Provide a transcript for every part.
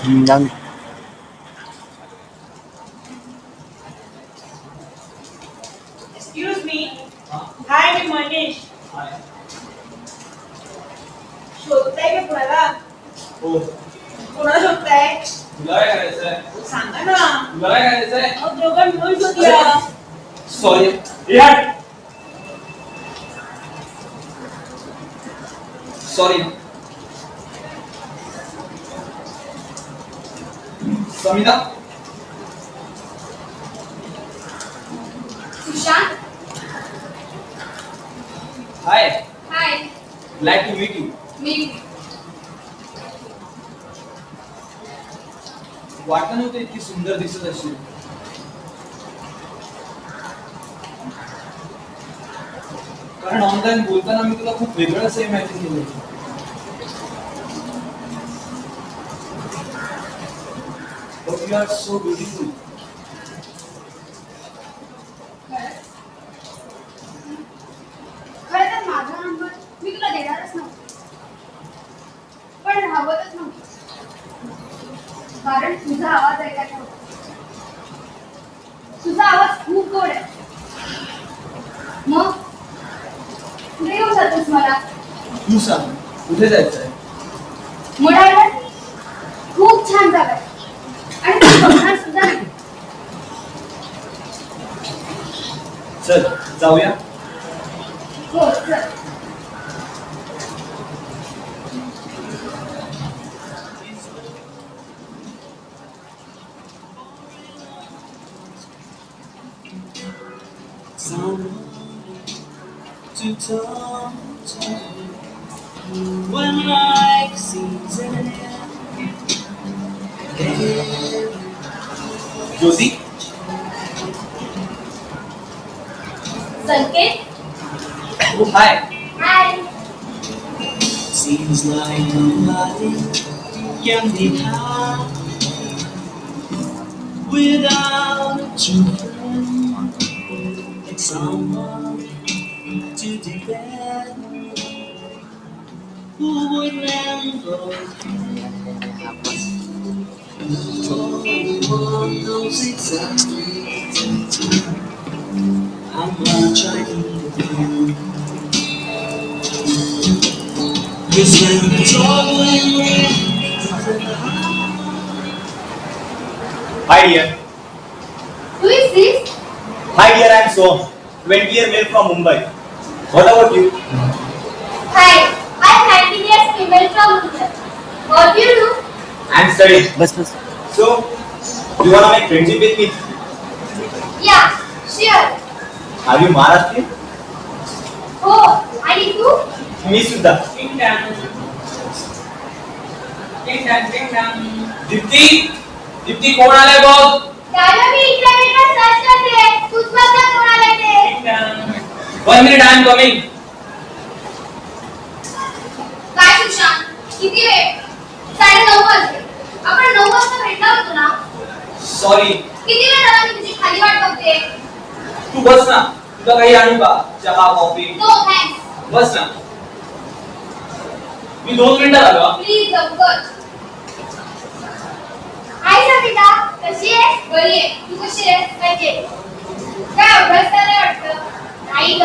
जाऊन Excuse me. Hi, मी मनीष. शोधताय का कुणाला? हो. कुणाला शोधताय? तुला काय करायचंय? सांगा ना. तुला काय करायचंय? मग दोघं मिळून शोधूया. सॉरी यार. Sorry. Samita. Sushant. Hi. Hi. Glad to meet you. मी वाटत नव्हतं इतकी सुंदर दिसत असेल. कारण ऑनलाईन बोलताना मी तुला खूप वेगळं असं इमॅजिन केलं होतं. But you are so beautiful. खरं तर माझा नंबर मी तुला देणारच नव्हते, पण हवतच नव्हतं कारण तुझा आवाज ऐकायचा होता. तुझा आवाज खूप गोड आहे. मग कुठे घेऊन जातोस मला? तू सांग कुठे जायचंय? मुळाला खूप छान जागा आहे आणि तू बघणार सुद्धा नाही. चल जाऊया. हो चल. to talk to when life seems in an end. Jyoti. Sanket. Oh, hi. High. Seems like nobody can be happy without a true friend, someone to depend, who would never no one knows exactly how much I need you. 'Cause when the dark Hi dear. Who is this? Hi dear, I am Soham, 20-year male from Mumbai. What about you? Hi. I am 19 years female from Mumbai. What do you do? I am studying. Bus bus. So, do you wanna make friendship with me? Yeah, sure. Are you Maharashtrian? हो. आणि तू? मी सुद्धा. Ding dong. Ding dong, ding dong. Deepti. Deepti कोण आलाय बघ. त्याला मी इकडे इकडे search करते. तूच बघ कोण आलंय ते. Ding dong. 1 minute I am coming. काय सुशांत? किती वेळ? 9:30 वाजले. आपण 9 वाजता भेटणार होतो ना? सॉरी. किती वेळ झाला मी तुझी खाली वाट बघते. तू बस ना. तुला काही आणू का? चहा कॉफी. No thanks. बस ना. मी 2 मिनिटात आलो हा. प्लीज लवकर. हाय सविता, कशी आहेस? बरी आहे. तू कशी आहेस? मजेत. काय अभ्यास करायला वाटतं? नाही ग.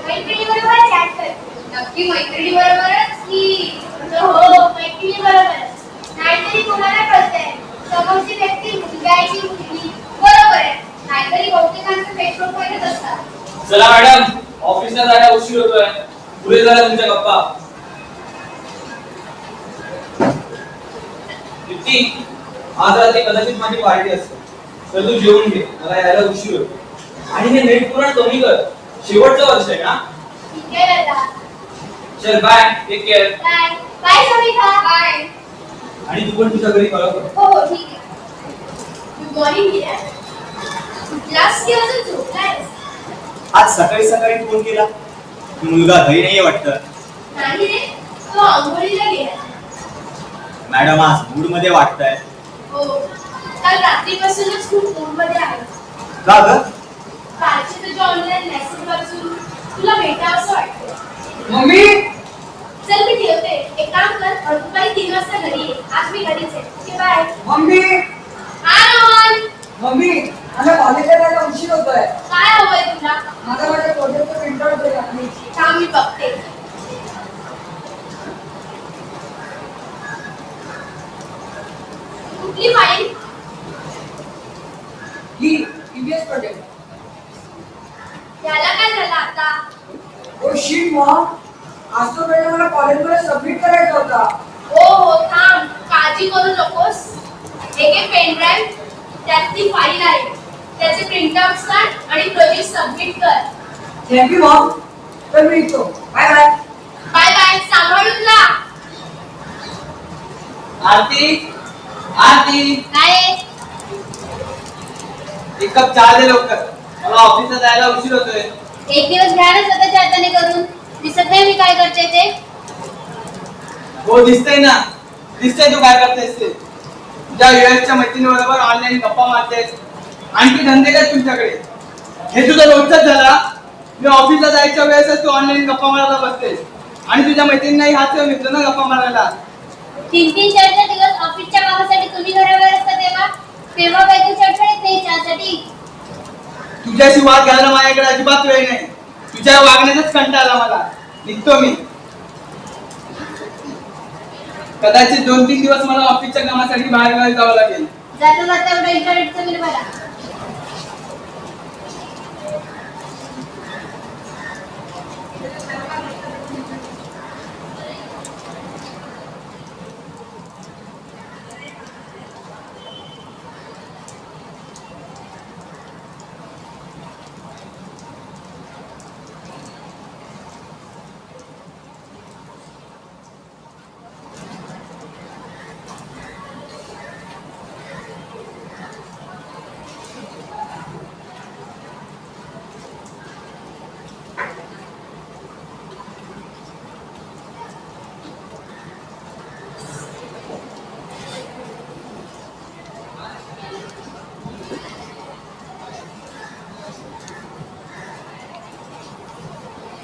मैत्रिणीबरोबर चॅट कर. नक्की मैत्रिणीबरोबरच की? हो, मैत्रिणीबरोबरच. नाहीतरी कोणाला कळतंय? समोरची व्यक्ती मुलगा आहे की मुलगी? बरोबर आहे. नाहीतरी बहुतेकांचं फेक प्रोफाईलच असतात. चला मॅडम, ऑफिसला जायला उशीर होतोय. पुढे झाला तुमच्या गप्पा. दीप्ती, आज रात्री कदाचित माझी पार्टी असते. तर तू जेवून घे. मला यायला उशीर होतो. आणि हे नेट पुराण कमी कर. शेवटचं वर्ष आहे ना. ठीक आहे दादा. चल bye. Take care. Bye. Bye Savita. Bye. आणि तू पण तुझ्या घरी कळव कर. हो हो ठीक आहे. Good morning dear. लास्ट दिवस झोपलायस? आज सकाळी सकाळी फोन केला. मुलगा घरी नाहीये वाटतं. नाही रे, तो आंघोळीला गेला. मॅडम आज मूड मध्ये वाटतंय. हो, काल रात्रीपासूनच खूप मूडमध्ये आहे. का ग? कालचे तुझे ऑनलाईन मेसेज वाचून तुला भेटावंसं वाटतं. मम्मी. चल मी ठेवते. एक काम कर, दुपारी 3 वाजता घरी ये. आज मी घरीच आहे. Okay bye. काय मम्मी हा रोहन मम्मी मला कॉलेजला जायला उशीर होतोय. काय हवंय तुला माझ्या प्रोजेक्टचं प्रिंटआउट दे प्लीज. थांब मी बघते कुठली फाईल ही ईबीएस प्रोजेक्ट. याला काय झालं आता ओ शिट मॉम, आज तो वेळ मला कॉलेजमध्ये सबमिट करायचा होता. हो थांब काळजी करू नकोस एक पेन ड्राईव्ह त्यात ती फाईल आहे त्याचे प्रिंटआउट काढ आणि प्रोजेक्ट सबमिट कर थँक्यू मॉम. तर मी येतो. Bye bye. बाय बाय सांभाळून जा आरती आरती काय एक कप चहा दे लवकर, मला ऑफिसला जायला उशीर होतोय. एक दिवस घ्या ना स्वतःच्या हाताने करून दिसत नाही मी काय करते ते हो दिसतंय ना, दिसतंय तू काय करतेस ते. तुझ्या युएसच्या मैत्रिणीबरोबर ऑनलाईन गप्पा मारतेस. आणखी धंदे काय तुमच्याकडे? हे तुझं रोजच झाला. मी ऑफिसला जायच्या वेळेस तू ऑनलाईन गप्पा मारायला बसतेस आणि तुझ्या मैत्रिणींनाही हात वेळ मिळतो ना गप्पा मारायला. 3-3, 4-4 दिवस ऑफिसच्या कामासाठी तुम्ही घरावर असता तेव्हा काही चडचड नाही त्यासाठी तुझ्याशी वाद घालायला माझ्याकडे अजिबात वेळ नाही. तुझ्या वागण्याचाच कंटाळा आला मला. निघतो मी. कदाचित 2-3 दिवस मला ऑफिसच्या कामासाठी बाहेर जावं लागेल. जाता जाता एवढं इंटरनेटचं बिल भरा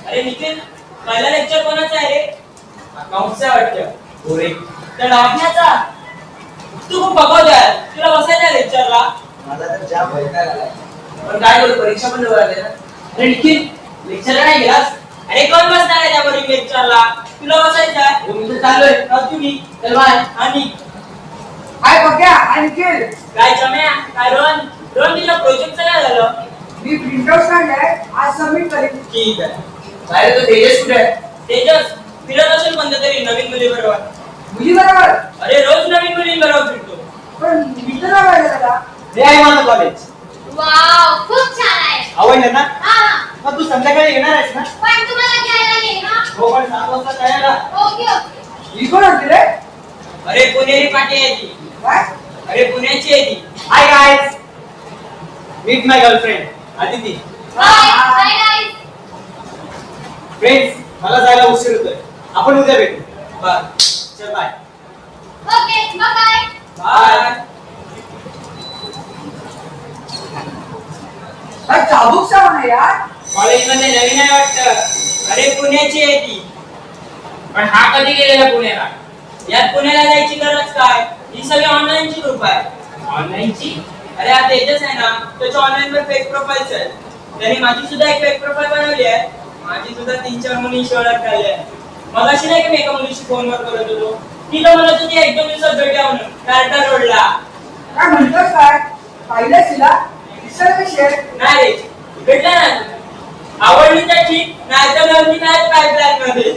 अरे निखिल, पहिला लेक्चर कोणाचा आहे रे? अकाउंटचा वाटतं. गोरे. त्या डाकण्याचा. तू खूप बघवतोय. तुला बसायचं आहे लेक्चरला. मला तर जाम वैताग आलाय. पण काय करू, परीक्षा पण जवळ आली ना. अरे निखिल, लेक्चरला नाही गेलास? अरे कोण बसणार आहे त्यावरील लेक्चरला? तुला बसायचं आहे. हो, मी तर चाललोय. तुम्ही चल बाय. आणि हाय बघ्या आणखी काय जम्या काय रोहन रोहन तुझ्या प्रोजेक्टचं काय झालं? मी प्रिंटआउट काढलाय, आज सबमिट करेन. ठीक आहे. बाहेर तो तेजस कुठे आहे? तेजस फिरत असेल कोणत्या तरी नवीन मुली बरोबर. मुली बरोबर. अरे रोज नवीन मुलींबरोबर फिरतो. पण मी तर नाही पाहिजे त्याला. हे आहे माझं कॉलेज. वाव खूप छान आहे आवडलं ना? हा मग तू संध्याकाळी येणार आहेस ना? पण तुम्हाला घ्यायला ये ना हो, पण 7 वाजता तयार. ओके ओके ही कोण होती रे? अरे पुणेरी पाटी आहे ती. काय? अरे पुण्याची आहे ती. Hi guys, meet my girlfriend Aditi. Bye bye guys friends, मला जायला उशीर होतोय. आपण उद्या भेटू. बाय. चल बाय. Okay bye bye. काय चाबूक सामान आहे यार. कॉलेजमध्ये नवीन आहे वाटतं. अरे पुण्याची आहे ती. पण हा कधी गेलेला पुण्याला? यात पुण्याला जायची गरज काय? ही सगळी ऑनलाईनची ग्रुप आहे. ऑनलाईनची? अरे हा तेजस आहे ना, त्याच्या ऑनलाईन वर फेक प्रोफाइल्स आहेत. त्याने माझी सुद्धा एक फेक प्रोफाइल बनवली आहे. माझी सुद्धा 3-4 मुलींशी ओळख झाली आहे. मग अशी नाही की मी एका मुलीशी फोनवर करत होतो. ती तर म्हणत होती 1-2 दिवसात भेटूया म्हणून कार्टर रोडला. काय म्हणतोस काय? पाहिलं तिला? दिसत कशी आहे? नाही रे, भेटला ना. आवडली तर ठीक, नाही तर मी नाही पाईपलाईन मध्ये.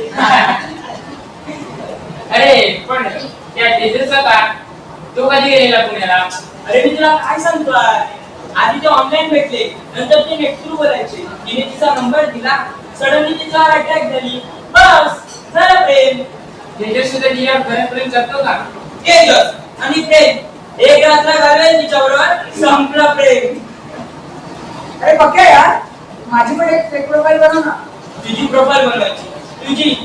अरे पण त्या तेजसचा का तो कधी गेलेला पुण्याला? अरे मी तुला काय सांगतोय, आधी ते ऑनलाईन भेटले, नंतर ते नेट थ्रू बोलायचे. तिने तिचा नंबर दिला, सडनली तिच्यावर अटॅक झाली, बस झालं प्रेम. तेजस सुद्धा तिला खरं करतो का? तेजस आणि प्रेम एक रात्र घालवेल तिच्याबरोबर, संपलं प्रेम. अरे बघ्या यार, माझी पण एक फेक प्रोफाइल बनव ना. तुझी प्रोफाइल बनवायची. तुझी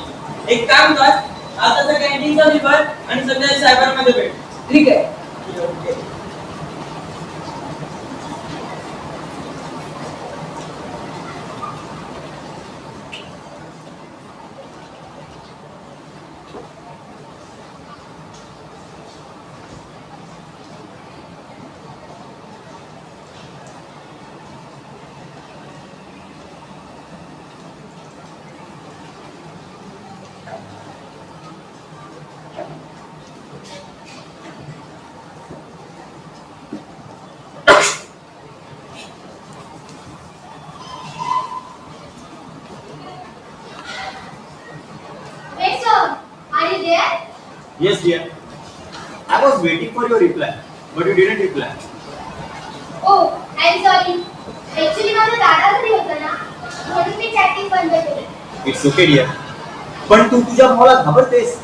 एक काम कर, आताचा कॅन्टीनचा दिवस आणि संध्याकाळी सायबर मध्ये भेट. ठीक आहे. Okay. Yes, dear. I was waiting for your reply, but you didn't reply. Oh I am sorry. Actually माझा दादा घरी होता ना, म्हणून मी चॅटिंग बंद केली. It's okay, dear. पण तू तुझ्या भावाला घाबरतेस.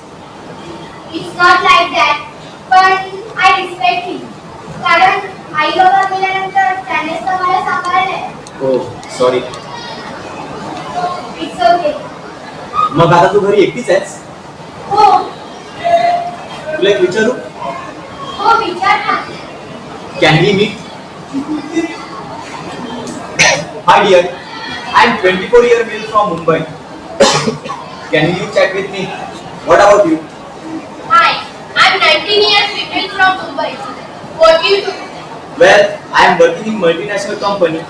इट्स नॉट लाईक दॅट, पण आय रिस्पेक्ट हिम. कारण आई बाबा गेल्यानंतर त्यानेच तर मला सांभाळलंय. Oh, sorry. It's okay. मग आता तू घरी एकटीच आहेस? हो तुला एक विचारू? हो विचार ना. Can we meet? Hi, dear. I'm 24-year male from Mumbai. Can you chat with me? What about you? Hi, I am 19 years female from Mumbai. What do you do? Well, I am working in multinational company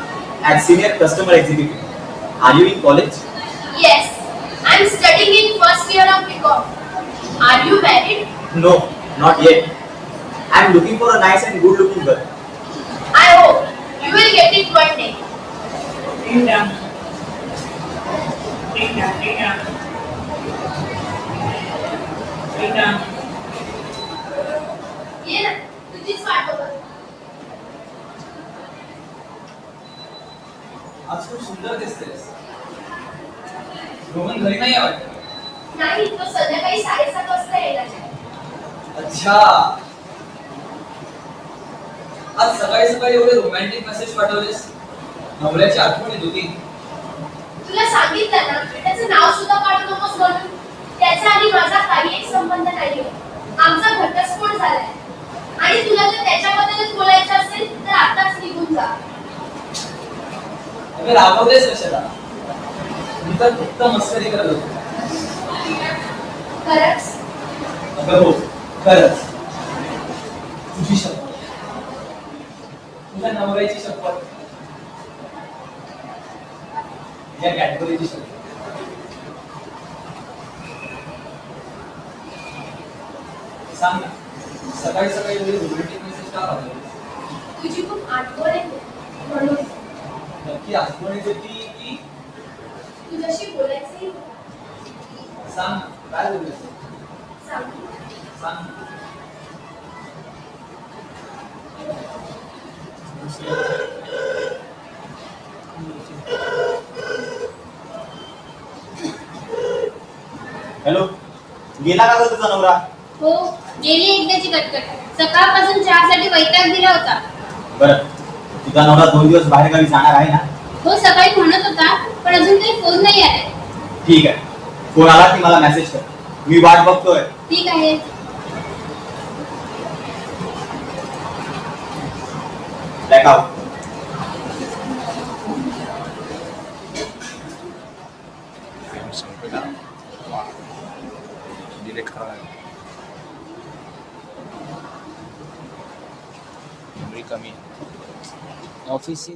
as senior customer executive. Are you in college? Yes, I am studying in first year of BCom. Are you married? No, not yet. I am looking for a nice and good-looking girl. I hope you will get it one day. Ding dong. Ding dong, ding dong. Ding dong. ये ना, तुझीच वाट बघत. आज खूप सुंदर दिसतेस. रोहन घरी नाही वाटत. नाही, तो संध्याकाळी 7:30 वाजता येणार आहे. अच्छा. आज सकाळी सकाळी एवढे रोमॅन्टिक मेसेज पाठवलेस. नवऱ्याची आठवण येत होती. तुला सांगितलं ना, त्याचं नाव सुद्धा काढू नकोस म्हणून. त्याचा आणि माझा काही एक संबंध नाहीये. आमचा घटस्फोट झालाय. आणि तुला जर त्याच्याबद्दलच बोलायचं असेल तर आताच निघून जा. अगं रागवतेस कशाला? मी तर फक्त मस्करी करत होतो. खरंच? अगं हो, खरंच. तुझी शपथ. तुझ्या नवऱ्याची शपथ. या कॅटेगरीची शपथ. सांग ना, सकाळी सकाळी एवढी रोमॅन्टिक मेसेज का पाठवली? तुझी खूप आठवण येते म्हणून. नक्की आठवण येत होती की तुझ्याशी बोलायचंही होतं. सांग ना, काय बोलायचं? सांग. सांग. हॅलो, गेला का ग तुझा नवरा? हो, गेली एकदाची कटकट. सकाळपासून चहासाठी वैताग दिला होता. बरं, तुझा नवरा 2 दिवस बाहेरगावी जाणार आहे ना? हो, सकाळी म्हणत होता, पण अजून काही फोन नाही आलाय. ठीक आहे, फोन आला की मला मेसेज कर. मी वाट बघतोय. ठीक आहे. Blackout. डिलीट करा मेमरी कमी ऑफिस